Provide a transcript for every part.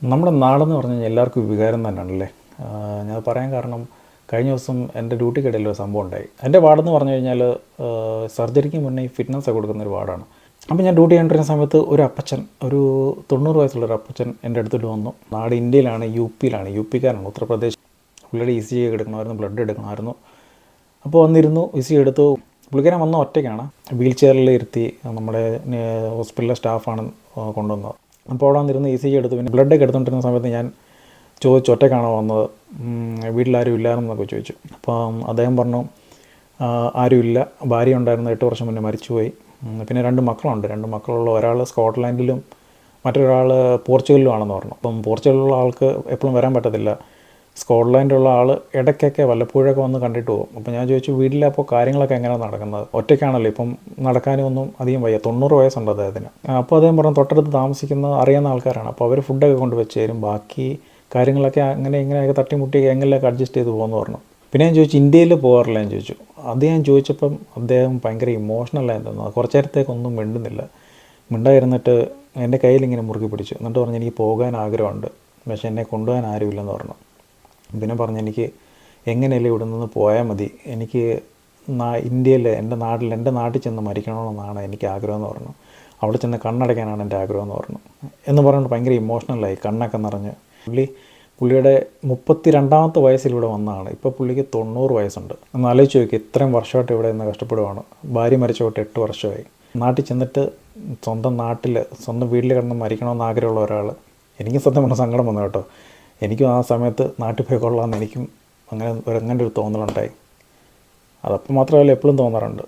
നമ്മുടെ നാടെന്ന് പറഞ്ഞു കഴിഞ്ഞാൽ എല്ലാവർക്കും വികാരം തന്നെയാണല്ലേ. ഞാൻ പറയാൻ കാരണം കഴിഞ്ഞ ദിവസം എൻ്റെ ഡ്യൂട്ടിക്കിടയിൽ ഒരു സംഭവം ഉണ്ടായി. എൻ്റെ വാർഡെന്ന് പറഞ്ഞു കഴിഞ്ഞാൽ സർജറിക്ക് മുന്നേ ഈ ഫിറ്റ്നസ് കൊടുക്കുന്നൊരു വാർഡാണ്. അപ്പോൾ ഞാൻ ഡ്യൂട്ടി ചെയ്യേണ്ടിരുന്ന സമയത്ത് ഒരു അപ്പച്ചൻ, ഒരു 90 വയസ്സുള്ളൊരു അപ്പച്ചൻ എൻ്റെ അടുത്തിട്ട് വന്നു. നാട് ഇന്ത്യയിലാണ്, യു പിക്കാരാണ്, ഉത്തർപ്രദേശ്. പുള്ളിയുടെ ECG എടുക്കണമായിരുന്നു, ബ്ലഡ് എടുക്കണമായിരുന്നു. അപ്പോൾ വന്നിരുന്നു, ECG എടുത്തു. പുള്ളിക്കാരൻ വന്ന ഒറ്റയ്ക്കാണ്, വീൽ ചെയറിൽ ഇരുത്തി. നമ്മുടെ ഹോസ്പിറ്റലിലെ സ്റ്റാഫാണ് കൊണ്ടുവന്നത്. അപ്പോൾ അവിടെ വന്നിരുന്ന് ECG എടുത്തു. പിന്നെ ബ്ലഡൊക്കെ എടുത്തുകൊണ്ടിരുന്ന സമയത്ത് ഞാൻ ചോദിച്ചു, ഒറ്റയ്ക്കാണോ വന്നത്, വീട്ടിലാരും ഇല്ലായിരുന്നൊക്കെ ചോദിച്ചു. അപ്പം അദ്ദേഹം പറഞ്ഞു ആരുമില്ല, ഭാര്യ ഉണ്ടായിരുന്നു, 8 വർഷം മുന്നേ മരിച്ചുപോയി. പിന്നെ 2 മക്കളുണ്ട്. 2 മക്കളുള്ള ഒരാൾ സ്കോട്ട്ലാൻഡിലും മറ്റൊരാൾ പോർച്ചുഗലിലും ആണെന്ന് പറഞ്ഞു. അപ്പം പോർച്ചുഗലിലുള്ള ആൾക്ക് എപ്പോഴും വരാൻ പറ്റത്തില്ല. സ്കോട്ട്ലാൻഡിലുള്ള ആൾ ഇടയ്ക്കൊക്കെ വല്ലപ്പോഴൊക്കെ വന്ന് കണ്ടിട്ട് പോകും. അപ്പോൾ ഞാൻ ചോദിച്ചു, വീട്ടിലപ്പോൾ കാര്യങ്ങളൊക്കെ എങ്ങനെയാണ് നടക്കുന്നത്, ഒറ്റയ്ക്കാണല്ലോ, ഇപ്പം നടക്കാനും ഒന്നും അധികം വയ്യ, 90 വയസ്സുണ്ട് അദ്ദേഹത്തിന്. അപ്പോൾ അദ്ദേഹം പറഞ്ഞു തൊട്ടടുത്ത് താമസിക്കുന്ന അറിയുന്ന ആൾക്കാരാണ്, അപ്പോൾ അവർ ഫുഡൊക്കെ കൊണ്ട് വെച്ച് തരും, ബാക്കി കാര്യങ്ങളൊക്കെ അങ്ങനെ ഇങ്ങനെയൊക്കെ തട്ടിമുട്ടി എങ്ങനെയൊക്കെ അഡ്ജസ്റ്റ് ചെയ്ത് പോകുമെന്ന് പറഞ്ഞു. പിന്നെ ഞാൻ ചോദിച്ചു, ഇന്ത്യയിൽ പോകാറില്ല എന്ന് ചോദിച്ചു. അത് ഞാൻ ചോദിച്ചപ്പം അദ്ദേഹം ഭയങ്കര ഇമോഷണലായി തോന്നുന്നു. കുറച്ച് നേരത്തേക്കൊന്നും മിണ്ടുന്നില്ല. മിണ്ടായിരുന്നിട്ട് എൻ്റെ കയ്യിലിങ്ങനെ മുറുക്കി പിടിച്ചു. എന്നിട്ട് പറഞ്ഞു, എനിക്ക് പോകാൻ ആഗ്രഹമുണ്ട്, പക്ഷേ എന്നെ കൊണ്ടുപോകാൻ ആരുമില്ലെന്ന് പറഞ്ഞു. പിന്നെ പറഞ്ഞു, എനിക്ക് എങ്ങനെയല്ലേ ഇവിടെ നിന്ന് പോയാൽ മതി, എനിക്ക് ഇന്ത്യയിൽ എൻ്റെ നാട്ടിൽ ചെന്ന് മരിക്കണമെന്നാണ് എനിക്ക് ആഗ്രഹമെന്ന് പറഞ്ഞു. അവിടെ ചെന്ന് കണ്ണടയ്ക്കാനാണ് എൻ്റെ ആഗ്രഹമെന്ന് പറഞ്ഞു. എന്ന് പറഞ്ഞിട്ട് ഭയങ്കര ഇമോഷണലായി, കണ്ണൊക്കെ നിറഞ്ഞ്. പുള്ളിയുടെ 32ാമത്തെ വയസ്സിലൂടെ വന്നതാണ്. ഇപ്പോൾ പുള്ളിക്ക് 90 വയസ്സുണ്ട്. ഒന്ന് ആലോചിച്ച് നോക്കി, ഇത്രയും വർഷമായിട്ട് ഇവിടെ നിന്ന് കഷ്ടപ്പെടുവാണ്. ഭാര്യ മരിച്ച തൊട്ട് 8 വർഷമായി. നാട്ടിൽ ചെന്നിട്ട് സ്വന്തം വീട്ടിൽ കിടന്ന് മരിക്കണമെന്ന് ആഗ്രഹമുള്ള ഒരാൾ. എനിക്കും സത്യം പറഞ്ഞ സങ്കടം വന്നു കേട്ടോ. എനിക്കും ആ സമയത്ത് നാട്ടിൽ പോയി കൊള്ളാമെന്ന് എനിക്കും അങ്ങനെ ഒരു തോന്നലുണ്ടായി. അതപ്പോൾ മാത്രമല്ല, എപ്പോഴും തോന്നാറുണ്ട്.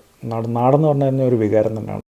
നാടെന്ന് പറഞ്ഞാൽ ഒരു വികാരം തന്നെയാണ്.